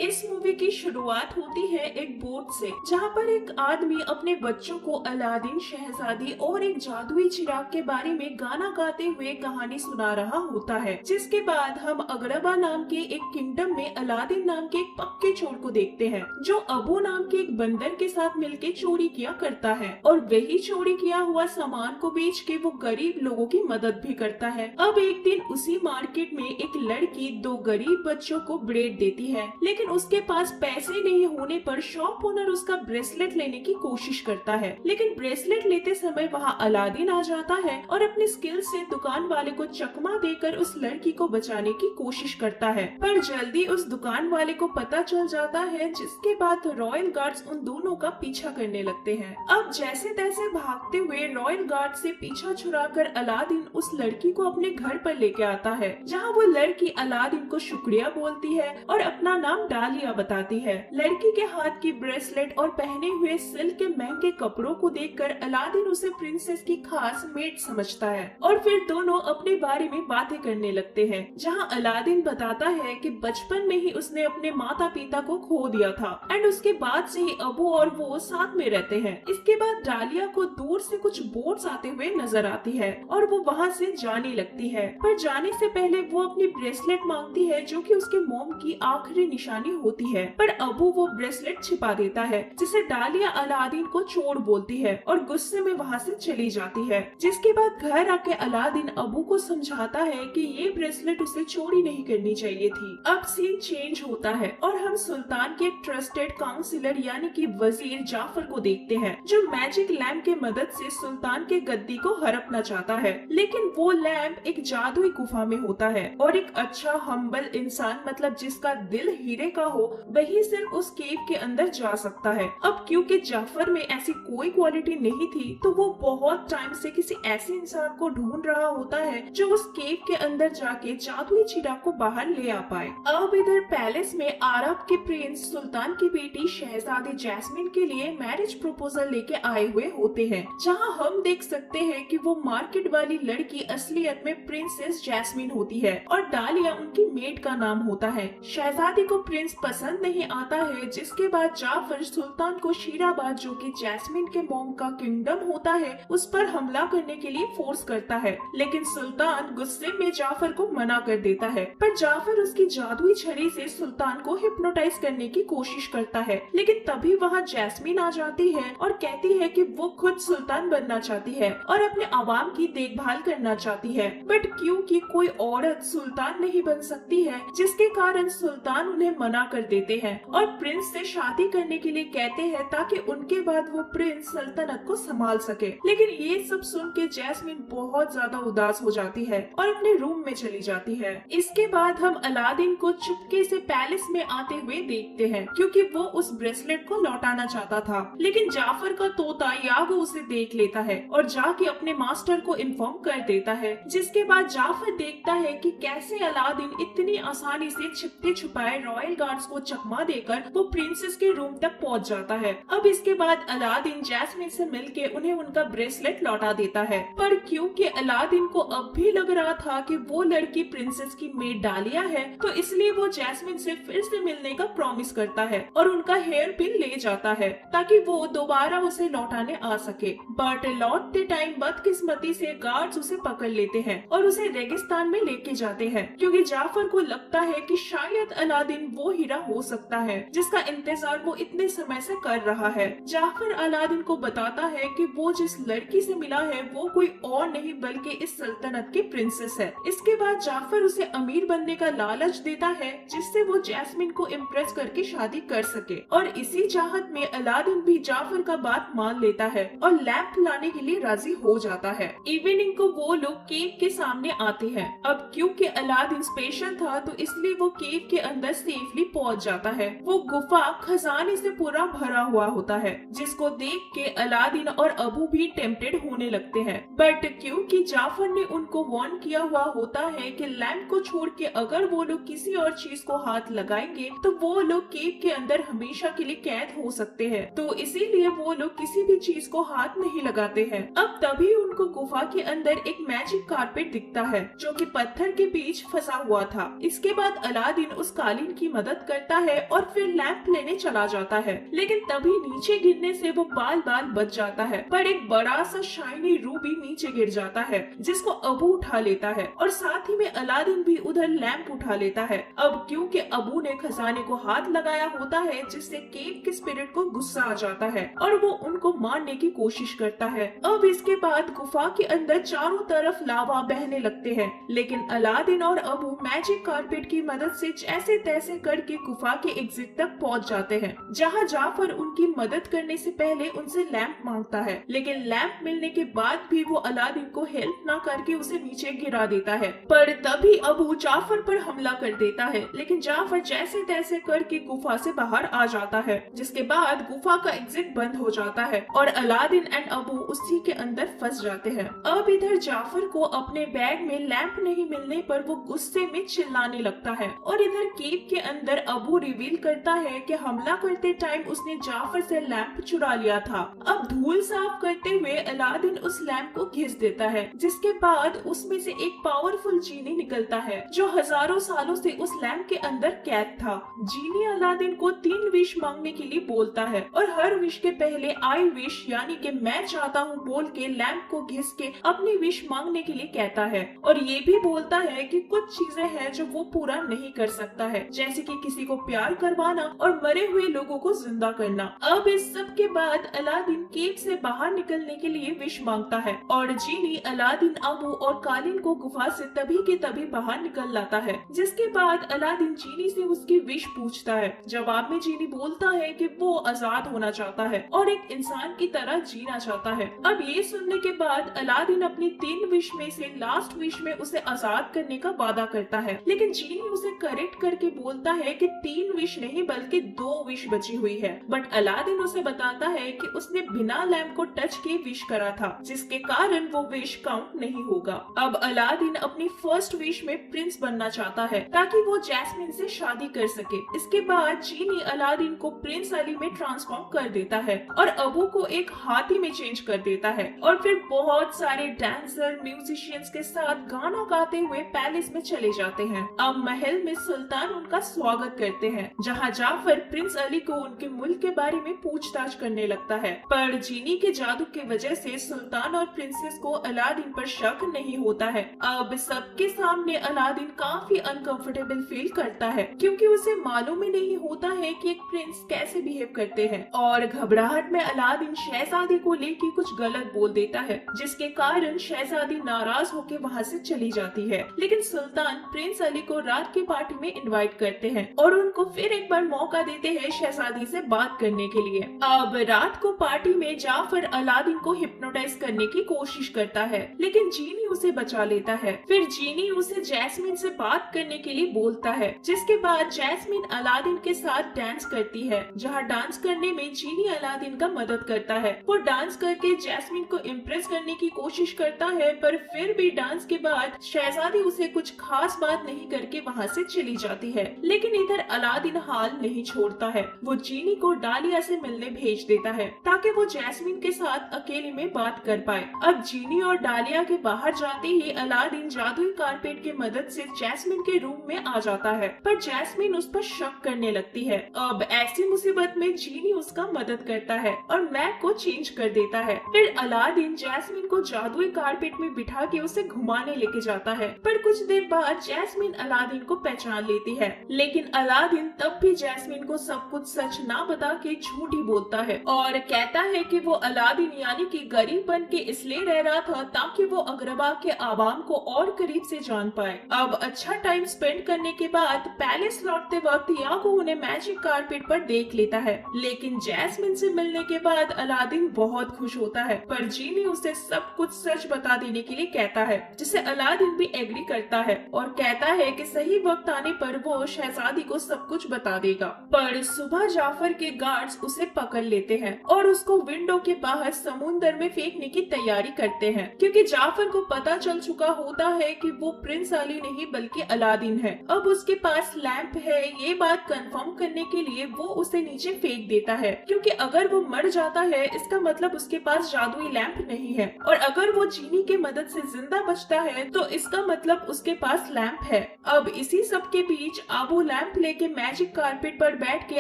इस मूवी की शुरुआत होती है एक बोट से, जहाँ पर एक आदमी अपने बच्चों को अलादीन, शहजादी और एक जादुई चिराग के बारे में गाना गाते हुए कहानी सुना रहा होता है। जिसके बाद हम अगरबा नाम के एक किंगडम में अलादीन नाम के एक पक्के चोर को देखते हैं, जो अबू नाम के एक बंदर के साथ मिलकर चोरी किया करता है और वही चोरी किया हुआ सामान को बेच के वो गरीब लोगों की मदद भी करता है। अब एक दिन उसी मार्केट में एक लड़की दो गरीब बच्चों को ब्रेड देती है, लेकिन उसके पास पैसे नहीं होने पर शॉप ओनर उसका ब्रेसलेट लेने की कोशिश करता है। लेकिन ब्रेसलेट लेते समय वहाँ अलादीन आ जाता है और अपने स्किल से दुकान वाले को चकमा देकर उस लड़की को बचाने की कोशिश करता है, पर जल्दी उस दुकान वाले को पता चल जाता है, जिसके बाद रॉयल गार्ड्स उन दोनों का पीछा करने लगते हैं। अब जैसे तैसे भागते हुए रॉयल गार्ड से पीछा छुड़ाकर अलादीन उस लड़की को अपने घर पर लेके आता है, जहाँ वो लड़की अलादीन को शुक्रिया बोलती है और अपना नाम डालिया बताती है। लड़की के हाथ की ब्रेसलेट और पहने हुए सिल्क के महंगे कपड़ों को देखकर अलादीन उसे प्रिंसेस की खास मेट समझता है और फिर दोनों अपने बारे में बातें करने लगते हैं, जहां अलादीन बताता है कि बचपन में ही उसने अपने माता पिता को खो दिया था एंड उसके बाद से ही अबू और वो साथ में रहते हैं। इसके बाद डालिया को दूर से कुछ बोट्स आते हुए नजर आती है और वो वहाँ से जाने लगती है, पर जाने से पहले वो अपनी ब्रेसलेट मांगती है, जो कि उसके मोम की आखिरी निशानी होती है, पर अबू वो ब्रेसलेट छिपा देता है, जिसे डालिया अलादीन को चोर बोलती है और गुस्से में वहाँ से चली जाती है। जिसके बाद घर आके अलादीन अबू को समझाता है कि ये ब्रेसलेट उसे चोरी नहीं करनी चाहिए थी। अब सीन चेंज होता है और हम सुल्तान के ट्रस्टेड काउंसिलर यानी कि वजीर जाफर को देखते हैं, जो मैजिक लैम्प के मदद से सुल्तान के गद्दी को हड़पना चाहता है। लेकिन वो लैम्प एक जादुई गुफा में होता है और एक अच्छा हम्बल इंसान, मतलब जिसका दिल हीरे का हो, वही सिर्फ उस केव के अंदर जा सकता है। अब क्योंकि जाफर में ऐसी कोई क्वालिटी नहीं थी, तो वो बहुत टाइम से किसी ऐसे इंसान को ढूंढ रहा होता है जो उस केव के अंदर जाके जादुई चिराग को बाहर ले आ पाए। अब इधर पैलेस में अरब के प्रिंस सुल्तान की बेटी शहजादी जैस्मिन के लिए मैरिज प्रपोजल लेके आए हुए होते हैं, जहां हम देख सकते हैं कि वो मार्केट वाली लड़की असलियत में प्रिंसेस जैस्मिन होती है और डालिया उनकी मेड का नाम होता है। शहजादी को प्रिंस पसंद नहीं आता है, जिसके बाद जाफर सुल्तान को शीराबाद, जो कि जैस्मिन के मॉम का किंगडम होता है, उस पर हमला करने के लिए फोर्स करता है। लेकिन सुल्तान गुस्से में जाफर को मना कर देता है, पर जाफर उसकी जादुई छड़ी से सुल्तान को हिप्नोटाइज करने की कोशिश करता है। लेकिन तभी वहाँ जैस्मिन आ जाती है और कहती है कि वो खुद सुल्तान बनना चाहती है और अपने आवाम की देखभाल करना चाहती है, बट क्योंकि कोई औरत सुल्तान नहीं बन सकती है, जिसके कारण सुल्तान उन्हें मना कर देते हैं और प्रिंस से शादी करने के लिए कहते हैं, ताकि उनके बाद वो प्रिंस सल्तनत को संभाल सके। लेकिन ये सब सुन के जैस्मिन बहुत ज्यादा उदास हो जाती है और अपने रूम में चली जाती है। इसके बाद हम अलादीन को चुपके से पैलेस में आते हुए देखते हैं, क्योंकि वो उस ब्रेसलेट को लौटाना चाहता था। लेकिन जाफर का तोता यागो उसे देख लेता है और जाके अपने मास्टर को इन्फॉर्म कर देता है। जिसके बाद जाफर देखता है कि कैसे अलादीन इतनी आसानी से छिपते छुपाए रॉयल गार्ड्स को चकमा देकर वो प्रिंसेस के रूम तक पहुंच जाता है। अब इसके बाद अलादीन जैस्मिन से मिलके उन्हें उनका ब्रेसलेट लौटा देता है, पर क्योंकि अलादीन को अब भी लग रहा था कि वो लड़की प्रिंसेस की मेड डालिया है, तो इसलिए वो जैस्मिन से फिर से मिलने का प्रॉमिस करता है और उनका हेयर पिन ले जाता है, ताकि वो दोबारा उसे लौटाने आ सके। बट लौटते टाइम बदकिस्मती से गार्ड्स उसे पकड़ लेते हैं और उसे रेगिस्तान में लेके जाते हैं, क्योंकि जाफर को लगता है कि शायद अलादीन वो हीरा हो सकता है जिसका इंतजार वो इतने समय से कर रहा है। जाफर अलादीन को बताता है कि वो जिस लड़की से मिला है वो कोई और नहीं बल्कि इस सल्तनत की प्रिंसेस है। इसके बाद जाफर उसे अमीर बनने का लालच देता है, जिससे वो जैस्मिन को इम्प्रेस करके शादी कर सके, और इसी चाहत में अलादीन भी जाफर का बात मान लेता है और लैंप लाने के लिए राजी हो जाता है। इवनिंग को वो लोग केव के सामने आते हैं। अब क्योंकि अलादीन स्पेशल था, तो इसलिए वो केव के अंदर सेफली पहुंच जाता है। वो गुफा खजाने से पूरा भरा हुआ होता है, जिसको देख के अलादीन और अबू भी टेम्प्टेड होने लगते हैं, बट क्योंकि जाफर ने उनको वार्न किया हुआ होता है कि लैंप को छोड़ के अगर वो लोग किसी और चीज को हाथ लगाएंगे तो वो लोग केव के अंदर हमेशा के लिए कैद हो सकते हैं, तो इसीलिए वो लोग किसी भी चीज को हाथ नहीं लगाते हैं। अब तभी उनको गुफा के अंदर एक मैजिक कारपेट दिखता है, जो कि पत्थर के बीच फंसा हुआ था। इसके बाद अलादीन उस कालीन की मदद मदद करता है और फिर लैंप लेने चला जाता है, लेकिन तभी नीचे गिरने से वो बाल बाल बच जाता है। पर एक बड़ा सा शाइनी रूबी नीचे गिर जाता है जिसको अबू उठा लेता है और साथ ही में अलादीन भी उधर लैंप उठा लेता है। अब क्योंकि अबू ने खजाने को हाथ लगाया होता है जिससे केव के स्पिरिट को गुस्सा आ जाता है और वो उनको मारने की कोशिश करता है। अब इसके बाद गुफा के अंदर चारों तरफ लावा बहने लगते हैं, लेकिन अलादीन और अबू मैजिक कारपेट की मदद से जैसे तैसे करके गुफा के एग्जिट तक पहुंच जाते हैं, जहां जाफर उनकी मदद करने से पहले उनसे लैंप मांगता है, लेकिन लैंप मिलने के बाद भी वो अलादीन को हेल्प न करके उसे नीचे गिरा देता है। पर तभी अबू जाफर पर हमला कर देता है, लेकिन जाफर जैसे तैसे करके गुफा से बाहर आ जाता है, जिसके बाद गुफा का एग्जिट बंद हो जाता है और अलादीन एंड अबू उसी के अंदर फंस जाते हैं। अब इधर जाफर को अपने बैग में लैंप नहीं मिलने पर वो गुस्से में चिल्लाने लगता है और इधर केव के अंदर अबू रिवील करता है कि हमला करते टाइम उसने जाफर से लैंप चुरा लिया था। अब धूल साफ करते हुए अलादीन उस लैंप को घिस देता है, जिसके बाद उसमें से एक पावरफुल जीनी निकलता है जो हजारों सालों से उस लैंप के अंदर कैद था। जीनी अलादीन को 3 विश मांगने के लिए बोलता है और हर विश के पहले आई विश यानी कि मैं चाहता हूँ बोल के लैंप को घिस के अपनी विश मांगने के लिए कहता है और ये भी बोलता है कि कुछ चीजें हैं जो वो पूरा नहीं कर सकता है, जैसे कि किसी को प्यार करवाना और मरे हुए लोगों को जिंदा करना। अब इस सब के बाद अलादीन केव से बाहर निकलने के लिए विश मांगता है और जीनी अलादीन, अबू और कालीन को गुफा से तभी के तभी बाहर निकल लाता है, जिसके बाद अलादीन जीनी से उसकी विश पूछता है। जवाब में जीनी बोलता है कि वो आजाद होना चाहता है और एक इंसान की तरह जीना चाहता है। अब ये सुनने के बाद अलादीन अपनी 3 विश में से लास्ट विश में उसे आजाद करने का वादा करता है, लेकिन जीनी उसे करेक्ट करके बोलता है कि 3 विश नहीं बल्कि 2 विश बची हुई है। बट अलादीन उसे बताता है कि उसने बिना लैंप को टच किए विश करा था, जिसके कारण वो विश काउंट नहीं होगा। अब अलादीन अपनी फर्स्ट विश में प्रिंस बनना चाहता है ताकि वो जैस्मिन से शादी कर सके। इसके बाद जीनी अलादीन को प्रिंस अली में ट्रांसफॉर्म कर देता है और अबू को एक हाथी में चेंज कर देता है और फिर बहुत सारे डांसर म्यूजिशियंस के साथ गाना गाते हुए पैलेस में चले जाते हैं। अब महल में सुल्तान उनका स्वागत करते हैं, जहाँ जाफर प्रिंस अली को उनके मुल्क के बारे में पूछताछ करने लगता है, पर जीनी के जादू की वजह से सुल्तान और प्रिंसेस को अलादीन पर शक नहीं होता है। अब सबके सामने अलादीन काफी अनकंफर्टेबल फील करता है क्योंकि उसे मालूम ही नहीं होता है कि एक प्रिंस कैसे बिहेव करते हैं और घबराहट में अलादीन शहजादी को लेके कुछ गलत बोल देता है, जिसके कारण शहजादी नाराज होकर वहाँ से चली जाती है। लेकिन सुल्तान प्रिंस अली को रात की पार्टी में इनवाइट करते हैं और उनको फिर एक बार मौका देते हैं शहजादी से बात करने के लिए। अब रात को पार्टी में जाफर अलादीन को हिप्नोटाइज करने की कोशिश करता है, लेकिन जीनी उसे बचा लेता है। फिर जीनी उसे जैस्मिन से बात करने के लिए बोलता है, जिसके बाद जैस्मिन अलादीन के साथ डांस करती है, जहाँ डांस करने में जीनी अलादीन का मदद करता है। वो डांस करके जैस्मिन को इम्प्रेस करने की कोशिश करता है, पर फिर भी डांस के बाद शहजादी उसे कुछ खास बात नहीं करके वहाँ से चली जाती है। लेकिन इधर अलादीन हाल नहीं छोड़ता है, वो जीनी को डालिया से मिलने भेज देता है ताकि वो जैस्मिन के साथ अकेले में बात कर पाए। अब जीनी और डालिया के बाहर जाते ही अलादीन जादुई कारपेट की मदद से जैस्मिन के रूम में आ जाता है, पर जैस्मिन उस पर शक करने लगती है। अब ऐसी मुसीबत में जीनी उसका मदद करता है और मैप को चेंज कर देता है। फिर अलादीन जैस्मिन को जादुई कारपेट में बिठा के उसे घुमाने लेके जाता है, पर कुछ देर बाद जैस्मिन अलादीन को पहचान लेती है, लेकिन अलादीन तब भी जैस्मिन को सब कुछ सच ना बता के झूठ ही बोलता है और कहता है कि वो अलादीन यानी कि गरीब बन के इसलिए रह रहा था ताकि वो अग्रबा के आवाम को और करीब से जान पाए। अब अच्छा टाइम स्पेंड करने के बाद पैलेस लौटते वक्त यागो उन्हें मैजिक कारपेट पर देख लेता है, लेकिन जैस्मिन से मिलने के बाद अलादीन बहुत खुश होता है, पर जीनी उसे सब कुछ सच बता देने के लिए कहता है, जिसे अलादीन भी एग्री करता है और कहता है कि सही वक्त आने पर वो शहजादी को सब कुछ बता देगा। पर सुबह जाफर के गार्ड्स उसे पकड़ लेते हैं और उसको विंडो के बाहर समुंदर में फेंकने की तैयारी करते हैं, क्योंकि जाफर को पता चल चुका होता है कि वो प्रिंस अली नहीं बल्कि अलादीन है। अब उसके पास लैंप है, ये बात कंफर्म करने के लिए वो उसे नीचे फेंक देता है, क्योंकि अगर वो मर जाता है इसका मतलब उसके पास जादुई लैंप नहीं है, और अगर वो जीनी की मदद से जिंदा बचता है तो इसका मतलब उसके पास लैंप है। अब इसी सब के बीच अबू लैंप लेके मैजिक कारपेट पर बैठ के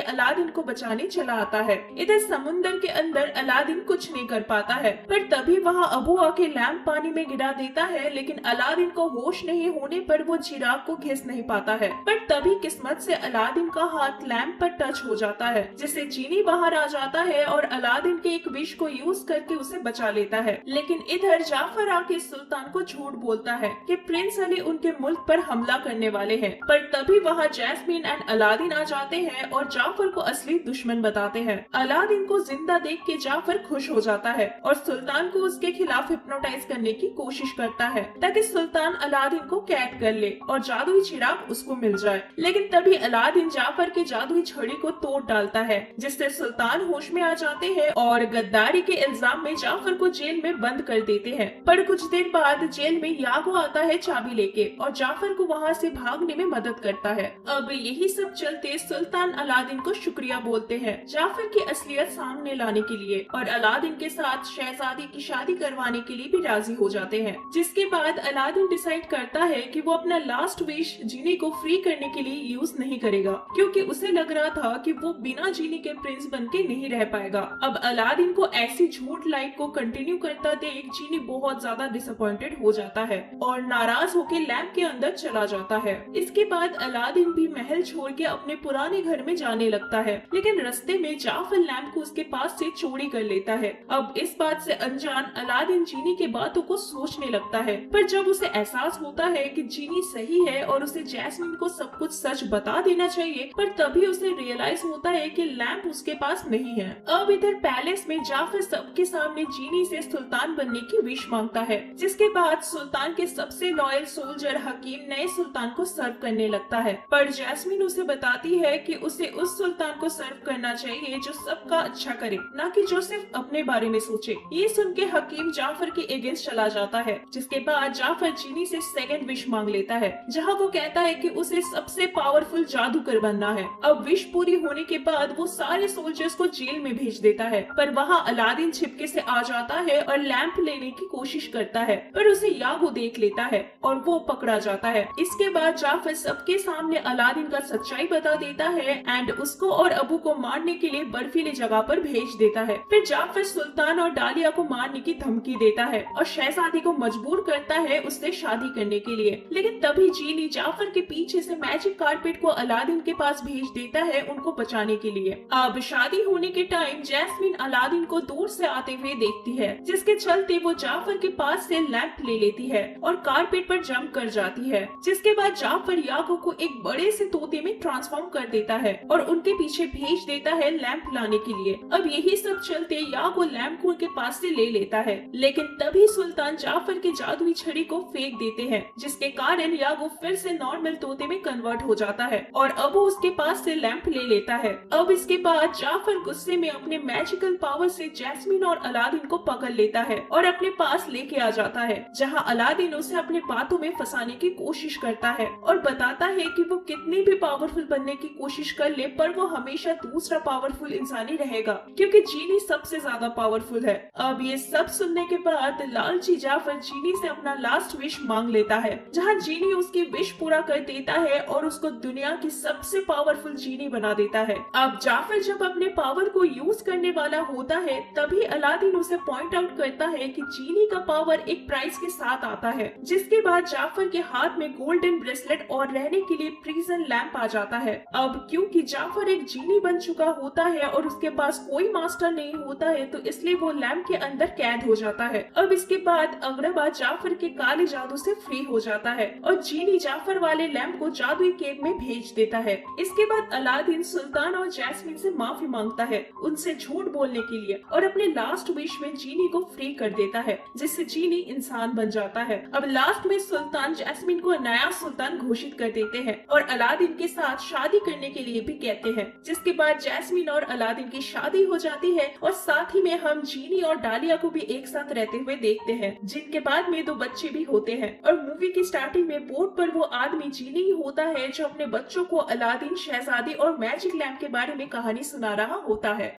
अलादीन को बचाने चला आता है। इधर समुंदर के अंदर अलादीन कुछ नहीं कर पाता है, पर तभी वहाँ अबू आके लैंप पानी में गिरा देता है, लेकिन अलादीन को होश नहीं होने पर वो चिराग को घिस नहीं पाता है। पर तभी किस्मत से अलादीन का हाथ लैंप पर टच हो जाता है, जिससे जीनी बाहर आ जाता है और अलादीन के एक विश को यूज करके उसे बचा लेता है। लेकिन इधर जाफर आके सुल्तान को झूठ बोलता है कि प्रिंस अली उनके मुल्क पर हमला करने वाले हैं, पर तभी वहाँ जैस्मीन एंड अलादीन आ जाते हैं और जाफर को असली दुश्मन बताते हैं। अलादीन को जिंदा देख के जाफर खुश हो जाता है और सुल्तान को उसके खिलाफ हिप्नोटाइज करने की कोशिश करता है ताकि सुल्तान अलादीन को कैद कर ले और जादुई चिराग उसको मिल जाए। लेकिन तभी अलादीन जाफर की जादुई छड़ी को तोड़ डालता है, जिससे सुल्तान होश में आ जाते हैं और गद्दारी के इल्जाम में जाफर को जेल में बंद कर देते हैं। पर कुछ देर बाद जेल में यागो आता है चाबी लेके और जाफर को वहाँ से भागने में मदद करता है। अब यही सब चलते सुल्तान अलादीन को शुक्रिया बोलते हैं जाफर की असलियत सामने लाने के लिए और अलादीन के साथ शहजादी की शादी करवाने के लिए भी राजी हो जाते हैं। जिसके बाद अलादीन डिसाइड करता है कि वो अपना लास्ट विश जीनी को फ्री करने के लिए यूज नहीं करेगा, क्योंकि उसे लग रहा था कि वो बिना जीनी के प्रिंस बनके नहीं रह पाएगा। अब अलादीन को ऐसी झूठ लाइफ को कंटिन्यू करता देख जीनी बहुत ज्यादा डिसअपॉइंटेड हो जाता है और नाराज होकर लैंप के अंदर चला जाता है। इसके बाद अलादीन भी महल छोड़ के अपने पुराने घर में जाने लगता है, लेकिन रास्ते में जाफर लैंप को उसके पास से चोरी कर लेता है। अब इस बात से अनजान अलादीन जीनी के बातों को सोचने लगता है, पर जब उसे एहसास होता है कि जीनी सही है और उसे जैस्मीन को सब कुछ सच बता देना चाहिए, पर तभी उसे रियलाइज होता है कि लैंप उसके पास नहीं है। अब इधर पैलेस में जाफर सबके सामने जीनी से सुल्तान बनने की विश मांगता है, जिसके बाद सुल्तान के सबसे लॉयल सोल्जर हकीम नए सुल्तान को सर्व करने लगता है। पर जैस्मीन उसे बताती है कि उसे उस सुल्तान को सर्व करना चाहिए जो सबका अच्छा करे, न कि जो सिर्फ अपने बारे में सोचे। ये सुन के हकीम जाफर के अगेंस्ट चला जाता है, जिसके बाद जाफर जीनी से सेकंड विश मांग लेता है, जहाँ वो कहता है कि उसे सबसे पावरफुल जादूगर बनना है। अब विश पूरी होने के बाद वो सारे सोल्जर्स को जेल में भेज देता है, पर वहाँ अलादीन छिपके से आ जाता है और लैंप लेने की कोशिश करता है, पर उसे यागो देख लेता है और वो पकड़ा जाता है। इसके बाद जाफर सबके सामने अलादीन का सच्चाई बता देता है एंड उसको और अबू को मारने के लिए बर्फीली जगह पर भेज देता है। फिर जाफर सुल्तान और डालिया को मारने की धमकी देता है और शहजादी को मजबूर करता है उससे शादी करने के लिए। लेकिन तभी जीनी जाफर के पीछे से मैजिक कारपेट को अलादीन के पास भेज देता है उनको बचाने के लिए। अब शादी होने के टाइम जैस्मीन अलादीन को दूर से आते हुए देखती है, जिसके चलते वो जाफर के पास से लैंप ले लेती है और कारपेट पर जंप कर जाती है। जिसके बाद जाफर यागो को एक बड़े से तोते में ट्रांसफॉर्म कर देता है और उनके पीछे भेज देता है लैंप लाने के लिए। अब यही सब चलते यागो लैंप को उनके पास से ले लेता है, लेकिन तभी सुल्तान जाफर के जादुई छड़ी को फेंक देते हैं, जिसके कारण यागो फिर से नॉर्मल तोते में कन्वर्ट हो जाता है और अब उसके पास से लैंप ले लेता है। अब इसके बाद जाफर गुस्से में अपने मैजिकल पावर से जैस्मीन और अलादीन को पकड़ लेता है और अपने पास लेके आ जाता है, जहां अलादीन उसे अपने बातों में फंसाने की कोशिश करता है और बताता है कि वो कितनी भी पावरफुल बनने की कोशिश कर ले, पर वो हमेशा दूसरा पावरफुल इंसान ही रहेगा, क्योंकि जीनी सबसे ज्यादा पावरफुल है। अब ये सब सुनने के बाद लालची जाफर जीनी से अपना लास्ट विश मांग लेता है, जहाँ जीनी उसकी विश पूरा कर देता है और उसको दुनिया की सबसे पावरफुल जीनी बना देता है। अब जाफर जब अपने पावर को यूज करने वाला होता है, तभी अलादीन उसे पॉइंट आउट करता है कि जीनी का पावर एक प्राइस के साथ आता है। जिसके बाद जाफर के हाथ में गोल्डन ब्रेसलेट और रहने के लिए प्रिजन लैंप आ जाता है। अब क्योंकि जाफर एक जीनी बन चुका होता है और उसके पास कोई मास्टर नहीं होता है, तो इसलिए वो लैंप के अंदर कैद हो जाता है। अब इसके बाद अगरबा जाफर के काले जादू से फ्री हो जाता है और जीनी जाफर वाले लैंप को जादुई केव में भेज देता है। इसके बाद अलादीन सुल्तान और जैस्मीन से माफी मांगता है उनसे झूठ बोलने के लिए और अपने लास्ट विश में जीनी को फ्री कर देता है, जिससे जीनी इंसान बन जाता है। अब लास्ट में सुल्तान जैस्मीन को नया सुल्तान घोषित कर देते हैं और अलादीन के साथ शादी करने के लिए भी कहते हैं। जिसके बाद जैस्मीन और अलादीन की शादी हो जाती है और साथ ही में हम जीनी और डालिया को भी एक साथ रहते हुए देखते हैं, जिनके बाद में 2 बच्चे भी होते हैं। और मूवी की स्टार्टिंग में बोर्ड पर वो आदमी जीनी ही होता है जो अपने बच्चों को अलादीन, शहजादी और मैजिक लैम्प के बारे में कहानी सुना रहा होता है।